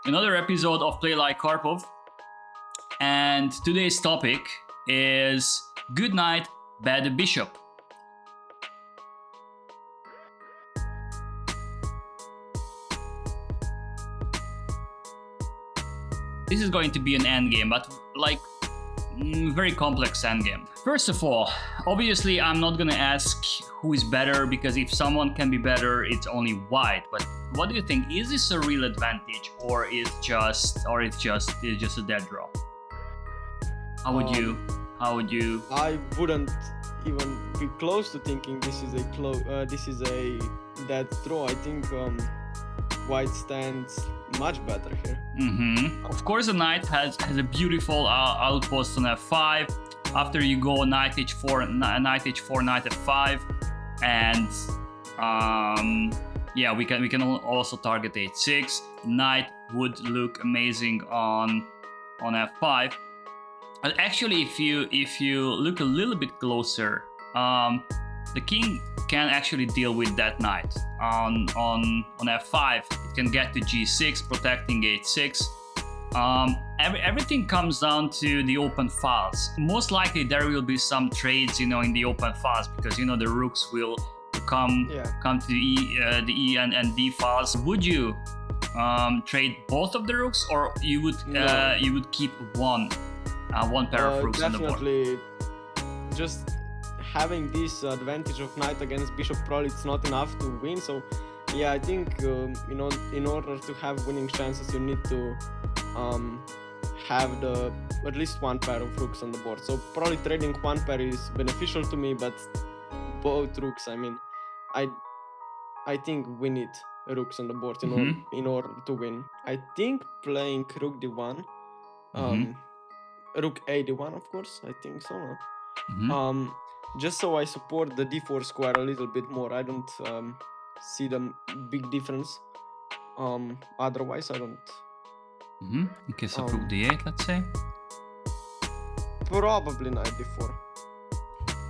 another episode of Play Like Karpov, and today's topic is Good Knight, Bad Bishop. This is going to be an endgame, but like very complex endgame. First of all, obviously I'm not gonna ask who is better, because if someone can be better, it's only white. But what do you think? Is this a real advantage, or it's just a dead draw? How would you? I wouldn't even be close to thinking this is a dead draw. I think white stands much better here. Of course, the knight has a beautiful outpost on f5. After you go knight h4, knight h4, knight f5, and yeah, we can also target h6. Knight would look amazing on f5. But actually, if you look a little bit closer, the king can actually deal with that knight on f5. It can get to g6, protecting h6. Everything comes down to the open files. Most likely there will be some trades, in the open files, because the rooks will come to the E and D files. Would you trade both of the rooks, or you would keep one pair of rooks on the board? Definitely, just having this advantage of knight against bishop, probably it's not enough to win. So yeah, I think in order to have winning chances, you need to have at least one pair of rooks on the board. So probably trading one pair is beneficial to me, but both rooks, I think we need rooks on the board in order to win. I think playing rook d1, rook a d1, of course, I think so. Just so I support the d4 square a little bit more. I don't see the big difference. Otherwise, I don't. In case of rook d8, let's say. Probably knight d4.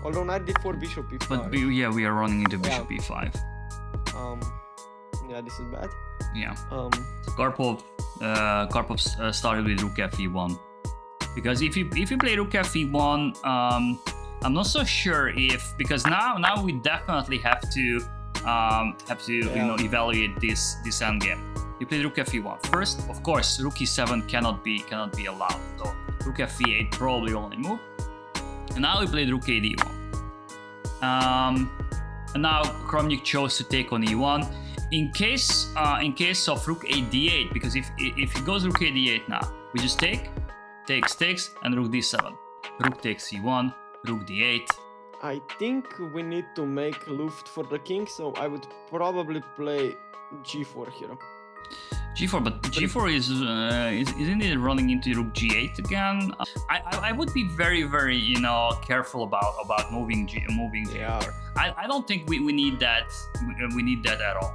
Although knight d4, bishop e5. But we are running into bishop e5. Yeah, this is bad. Yeah. Karpov started with rook fe1, because if you play rook fe1, I'm not so sure because now we definitely have to evaluate this endgame. You play rook fe1 first. Of course, rook e7 cannot be allowed. So rook fe8 probably only move. And now we played rook a d1. And now Kramnik chose to take on e1. In case of rook a d8, because if he goes rook a d8 now, we just takes, and rook d7. Rook takes e1, rook d8. I think we need to make luft for the king, so I would probably play g4 here. G4, but G4 isn't it running into rook G8 again? I would be very, very careful about moving G4. I don't think we need that. We need that at all.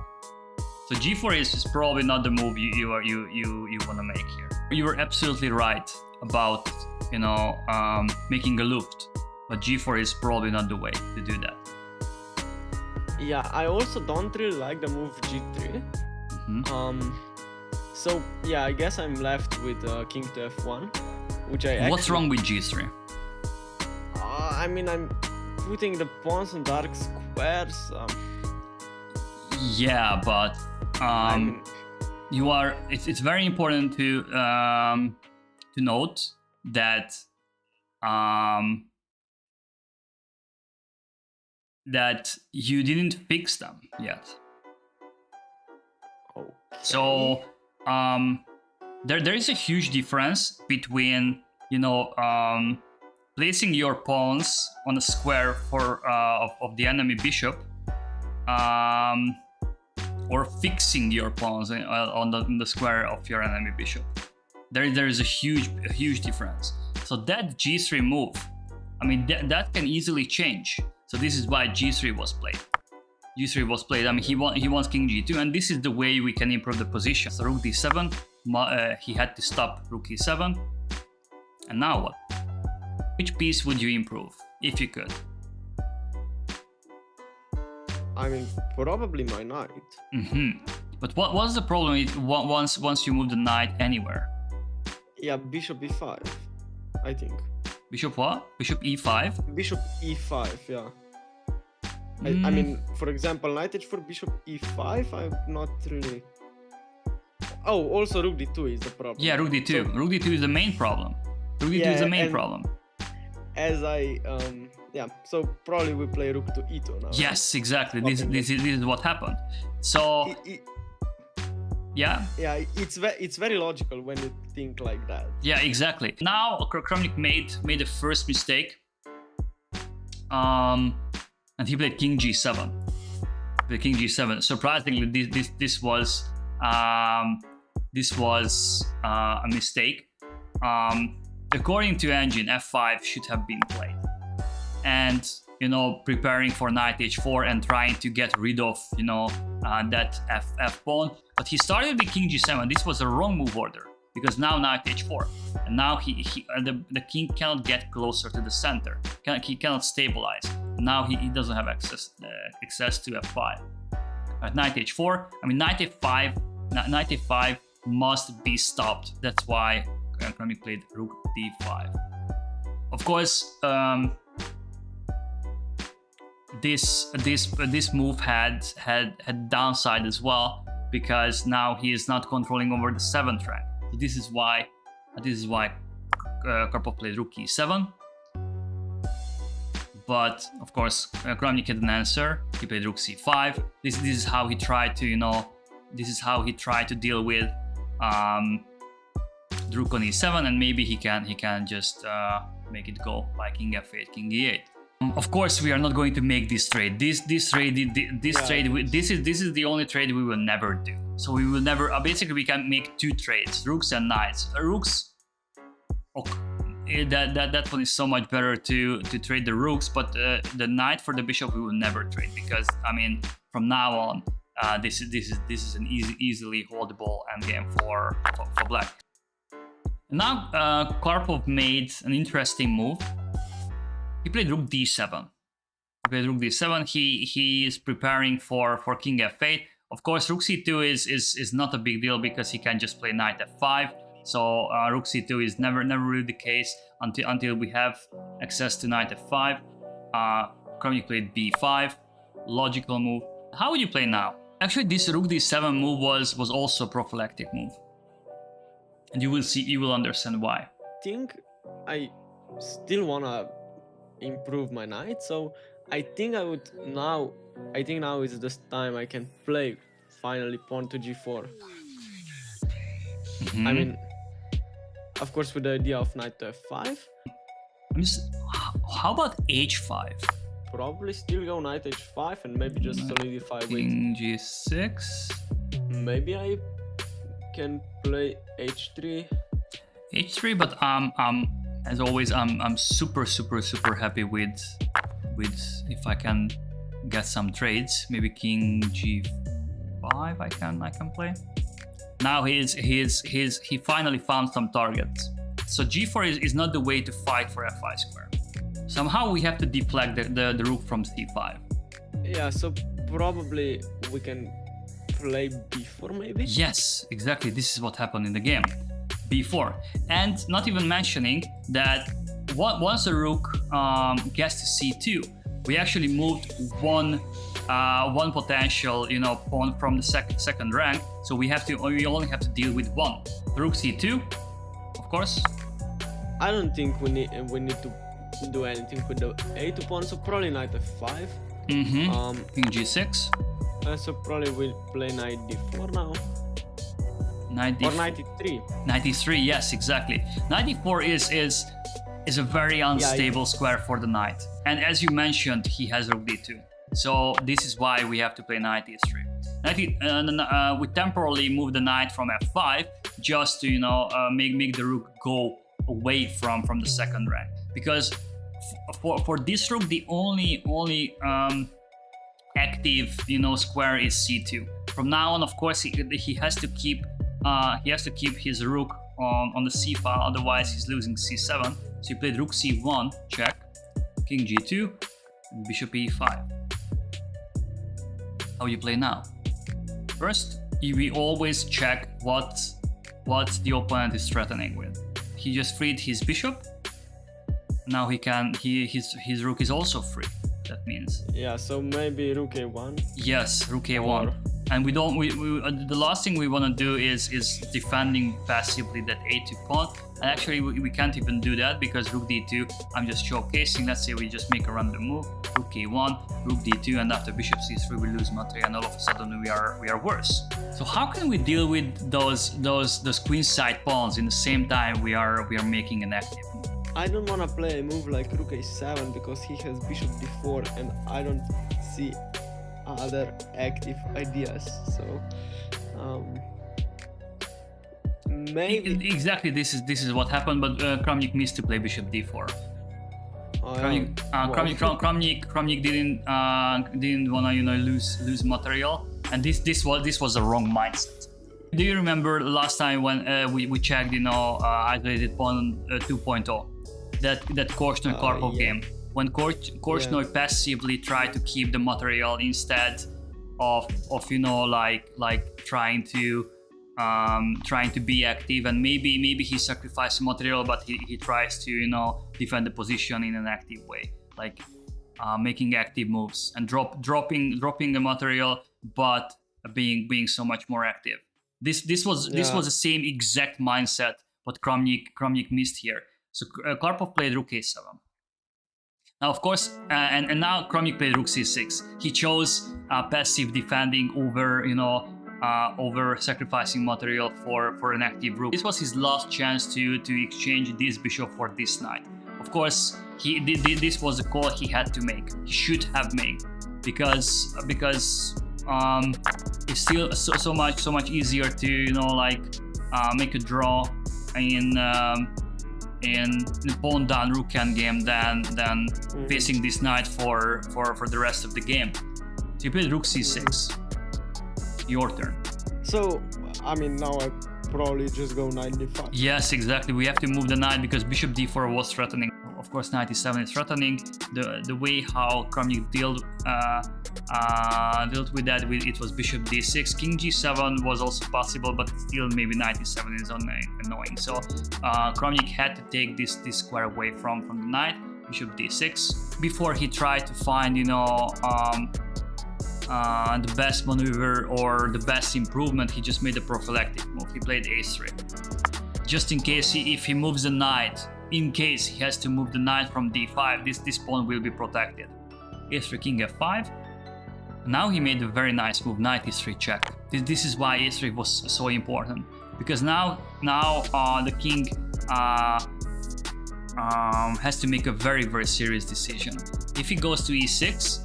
So G4 is probably not the move you want to make here. You were absolutely right about making a luft, but G4 is probably not the way to do that. Yeah, I also don't really like the move G3. So yeah, I guess I'm left with king to f1, which What's wrong with G3? I'm putting the pawns on dark squares. Yeah, but it's very important to note that that you didn't fix them yet. Okay. So there is a huge difference between placing your pawns on a square of the enemy bishop, or fixing your pawns on the square of your enemy bishop. There is a huge difference. So that G3 move, that can easily change. So this is why G3 was played. G3 was played. He wants king G2, and this is the way we can improve the position. So rook D7, he had to stop rook E7. And now what? Which piece would you improve, if you could? Probably my knight. But what's the problem once you move the knight anywhere? Yeah, bishop e5, I think. Bishop what? Bishop e5? Bishop e5, yeah. I mean, for example, knight h4, bishop e5, I'm not really... Oh, also rook d2 is the problem. Yeah, rook d2. So, rook d2 is the main problem. Rook d2 is the main problem. As I, yeah, so probably we play rook to e2 now. Yes, exactly. This is what happened. So... Yeah. Yeah, it's very logical when you think like that. Yeah, exactly. Now Kramnik made the first mistake, and he played king g7. The king g7. Surprisingly, this was a mistake. According to engine, f5 should have been played, and you know, preparing for knight h4 and trying to get rid of, you know, that f pawn. But he started with king g7. This was a wrong move order because now knight h4, and now the king cannot get closer to the center. He cannot stabilize. Now he doesn't have access to f5. At knight h4, I mean knight f5 must be stopped. That's why Kramnik played rook d5. Of course. This move had downside as well, because now he is not controlling over the 7th rank. So this is why Karpov played rook e7. But of course, Kramnik had an answer. He played rook c5. This is how he tried to, you know, this is how he tried to deal with rook on e7, and maybe he can just make it go like king f8, king e8. Of course, we are not going to make this trade. This is the only trade we will never do. So we will never. Basically, we can make 2 trades: rooks and knights. Rooks. Okay, that one is so much better to trade the rooks, but the knight for the bishop we will never trade, because I mean, from now on, this is an easily holdable endgame for black. Now Karpov made an interesting move. He played rook d7. He is preparing for king f8. Of course, rook c2 is not a big deal because he can just play knight f5. So rook c2 is never really the case until we have access to knight f5. Kramnik played b5. Logical move. How would you play now? Actually, this rook d7 move was also a prophylactic move, and you will understand why. I think I still wanna improve my knight, so I think now is the time I can play finally pawn to g4. I mean, of course, with the idea of knight to f5. How about h5? Probably still go knight h5 and maybe just solidify with king g6. Maybe I can play h3. H3, but as always, I'm super happy with if I can get some trades. Maybe king g5 I can play. Now he finally found some targets. So g4 is not the way to fight for f5 square. Somehow we have to deflect the rook from c5. Yeah, so probably we can play b4 maybe? Yes, exactly. This is what happened in the game. b4, and not even mentioning that once the rook gets to c2, we actually moved one potential, you know, pawn from the second rank. So we only have to deal with one. Rook c2, of course. I don't think we need to do anything with the a2 pawn. So probably knight f5. King g6. So probably we'll play knight d4 now. Knight or knight e3. Knight e3, yes, exactly. Knight e4 is a very unstable square for the knight. And as you mentioned, he has rook d2. So this is why we have to play knight e3. We temporarily move the knight from f5 just to, you know, make the rook go away from the second rank. Because for this rook, the only active, you know, square is c2. From now on, of course, he has to keep his rook on the c file, otherwise he's losing c7. So he played rook c1, check, king g2, and bishop e5. How you play now? First, we always check what the opponent is threatening with. He just freed his bishop. Now his rook is also free. That means. Yeah, so maybe rook a1. Yes, rook a1. And the last thing we want to do is defending passively that a2 pawn. And actually we can't even do that because rook d2, I'm just showcasing. Let's say we just make a random move, rook a1, rook d2, and after bishop c3 we lose material, and all of a sudden we are worse. So how can we deal with those queenside pawns in the same time we are making an active move? I don't want to play a move like rook a7 because he has bishop d4 and I don't see other active ideas. So maybe exactly this is what happened, but Kramnik missed to play bishop d4. Kramnik didn't wanna lose material, and this was the wrong mindset. Do you remember last time when we checked isolated pawn 2.0, that Korchnoi Karpov game, when Korchnoi passively tried to keep the material instead of like trying to be active, and maybe he sacrificed material, but he tries to defend the position in an active way, like making active moves and dropping the material, but being so much more active. This was the same exact mindset what Kramnik missed here. So Karpov played rook a7. Now, of course, and now Kramnik played rook c6. He chose passive defending over sacrificing material for an active rook. This was his last chance to exchange this bishop for this knight. Of course, this was a call he had to make. He should have made, because it's still so much easier to make a draw in pawn down rook endgame than facing this knight for the rest of the game. So you played rook c6. Your turn. So I mean, now I probably just go knight d5. Yes, exactly. We have to move the knight because bishop d4 was threatening. Of course, knight e7 is threatening. The way how Kramnik dealt with that, it was bishop d6. King g7 was also possible, but still maybe knight e7 is annoying. So Kramnik had to take this square away from the knight. Bishop d6 before he tried to find the best maneuver or the best improvement. He just made a prophylactic move. He played a3, just in case if he moves the knight. In case he has to move the knight from d5, this pawn will be protected. a3, king f5. Now he made a very nice move, knight e3 check. This is why a3 was so important, because now the king has to make a very serious decision. If he goes to e6,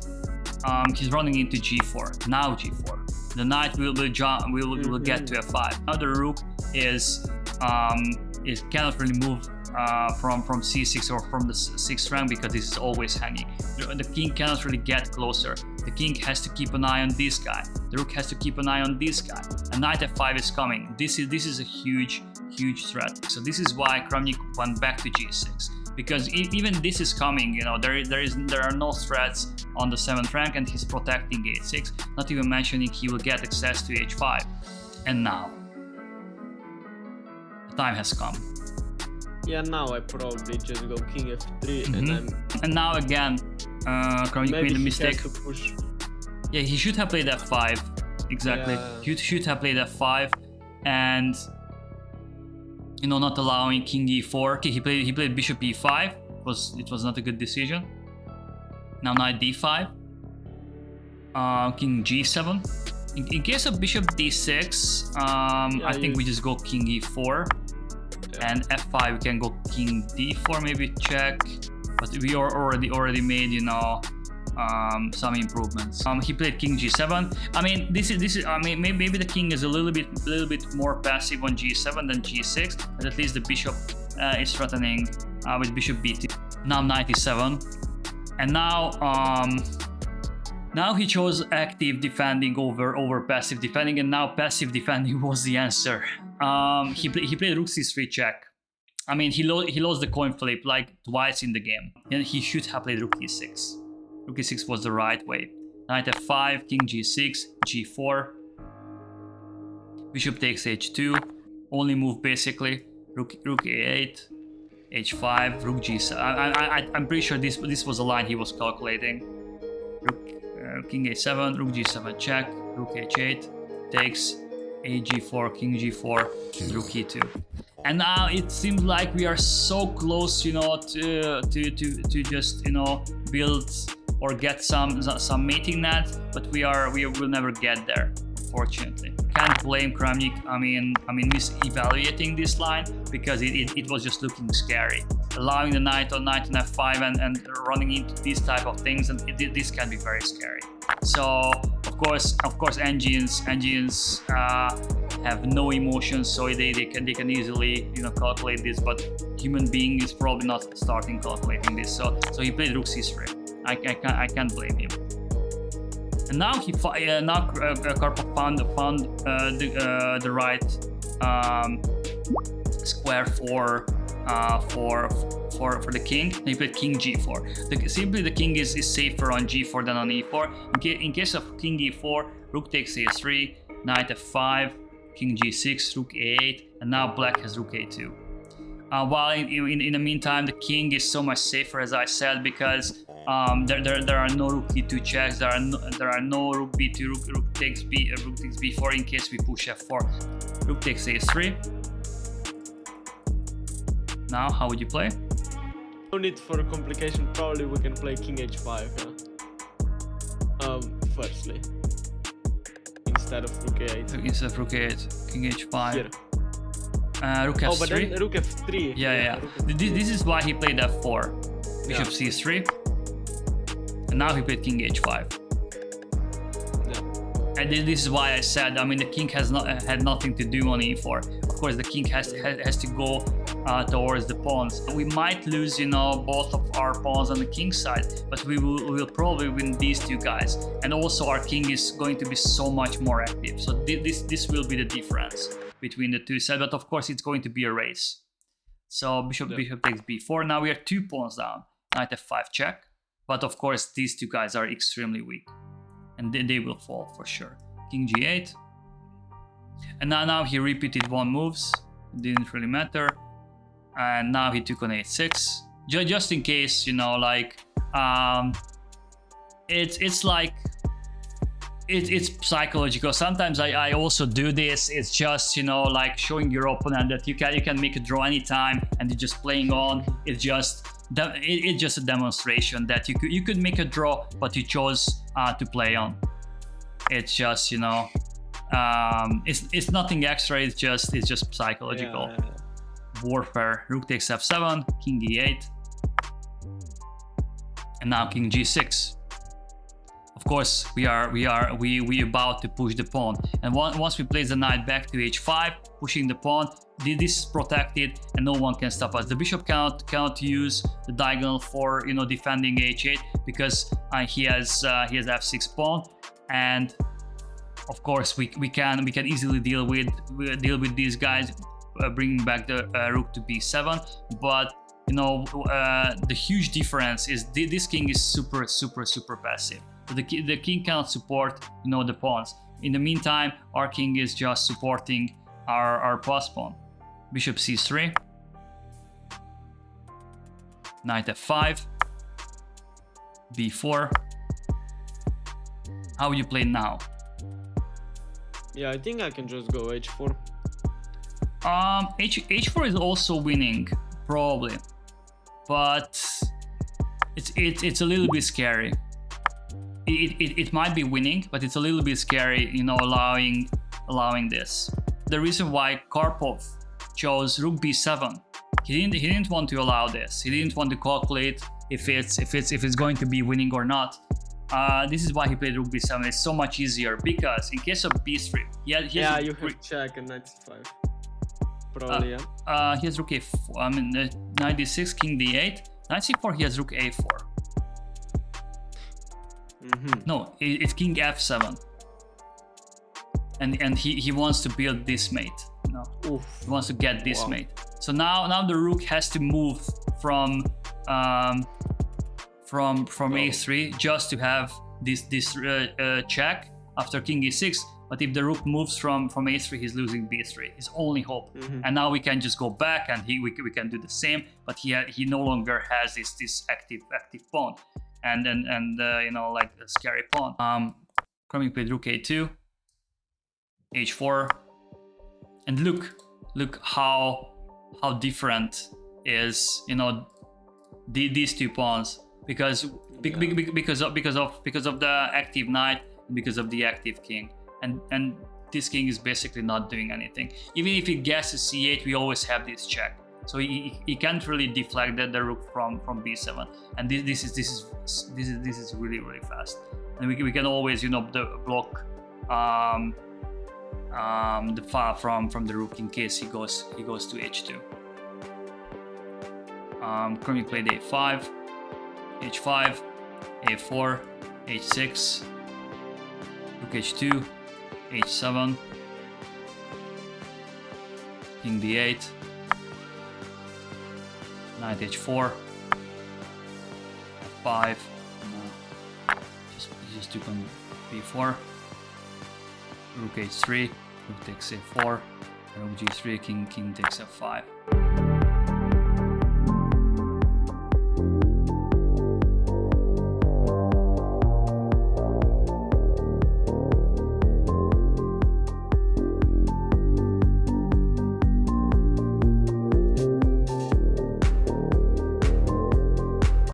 he's running into g4. Now g4, the knight will get to f5. Now the rook cannot really move from c6 or from the 6th rank, because this is always hanging. The king cannot really get closer. The king has to keep an eye on this guy. The rook has to keep an eye on this guy. And knight f5 is coming. This is a huge threat. So this is why Kramnik went back to g6, because even this is coming. There are no threats on the 7th rank, and he's protecting h6. Not even mentioning he will get access to h5. And now the time has come. Yeah, now I probably just go king f3 and now again Kramnik made a mistake. Has to push. Yeah, he should have played f5. Exactly. Yeah. He should have played f5 and not allowing king e4. He played bishop e5. It was not a good decision. Now knight d5. King g7. In case of bishop d6, I think we just go king e4. And f5 we can go king d4, maybe check, but we are already made some improvements. He played king g7. I mean, this is maybe the king is a little bit more passive on g7 than g6, but at least the bishop is threatening with bishop b2. Now knight e7, and now he chose active defending over passive defending, and now passive defending was the answer. He played rook c3 check. I mean, he lost the coin flip like twice in the game, and he should have played rook e6. Rook e6 was the right way. Knight f5, king g6, g4. Bishop takes h2, only move basically. Rook a8, h5, rook g7. I'm pretty sure this was a line he was calculating. Rook, king a7, rook g7 check, rook h8 takes, a g4, king g4, rook e2. And now it seems like we are so close, you know, to just, you know, build or get some mating net, but we will never get there, unfortunately. Can't blame Kramnik. I mean, mis-evaluating this line because it was just looking scary. Allowing the knight on f5 and running into these type of things, and this can be very scary. So of course, engines have no emotions, so they can easily, you know, calculate this. But human being is probably not starting calculating this. So he played rook c3. I can't blame him. And now Karpov found the right square for the king. He played king g4. Simply the king is safer on g4 than on e4. In case of king e4, rook takes a3, knight f5, king g6, rook a8, and now black has rook a2. While in the meantime, the king is so much safer, as I said, because there are no rook e2 checks. There are no rook b2, rook takes b4 in case we push f4. Rook takes a3. Now, how would you play? No need for complication. Probably we can play king h5. Yeah. Firstly, instead of rook a8. Instead of rook a8, king h5. Here. Rook f3. Oh, but then rook f3. Yeah. This is why he played f4. Bishop c3. And now he played king h5. And this is why I said, I mean, the king had nothing to do on e4. Of course, the king has to go towards the pawns. We might lose, you know, both of our pawns on the king side, but we will probably win these two guys. And also, our king is going to be so much more active. So this will be the difference between the two sides. But of course, it's going to be a race. So bishop takes b4. Now we are 2 pawns down. Knight f5 check. But of course, these two guys are extremely weak. And they will fall for sure. King g8. And now he repeated 1 moves. It didn't really matter. And now he took on h6. Just in case, you know, like it's like it's psychological. Sometimes I also do this. It's just, you know, like showing your opponent that you can make a draw anytime and you're just playing on. It's just a demonstration that you could make a draw, but you chose to play on. It's just, you know, it's nothing extra. It's just psychological warfare. Rook takes f7, king e8, and now king g6. Of course, we about to push the pawn, and once we place the knight back to h5, pushing the pawn, this is protected and no one can stop us. The bishop cannot use the diagonal for, you know, defending h8 because he has f6 pawn, and of course we can easily deal with these guys, bringing back the rook to b7. But you know, the huge difference is this king is super passive. So the king cannot support, you know, the pawns. In the meantime, our king is just supporting our pass pawn. Bishop c3, knight f5, b4. How would you play now? Yeah, I think I can just go h4. H4 is also winning, probably, but it's a little bit scary. It might be winning, but it's a little bit scary, you know, allowing this. The reason why Karpov chose rook b7, he didn't want to allow this. He didn't want to calculate if it's going to be winning or not. This is why he played rook b7. It's so much easier because in case of b3, you have check and knight c5. Probably, yeah. He has rook a4. I mean, knight d6, king d8. Knight c4. He has rook a4. No, it's king f7. And he wants to build this mate. You know, he wants to get this mate. So now the rook has to move from a3 just to have this check after king e6. But if the rook moves from a3, he's losing b3. His only hope. And now we can just go back and we can do the same. But he no longer has this active pawn, and you know, like a scary pawn. Kramnik played rook a2, h4, and look how different is, you know, these two pawns, because of the active knight, because of the active king, and this king is basically not doing anything. Even if he guesses c8, we always have this check, so he can't really deflect the rook from b7, and this is really fast, and we can always, you know, block the file from the rook in case he goes to h2. Kramnik played a5, h5, a4, h6, rook h2, h7, king d8, knight h4, f5, just took on b4, rook h3, rook takes a4, rook g3, king takes f5.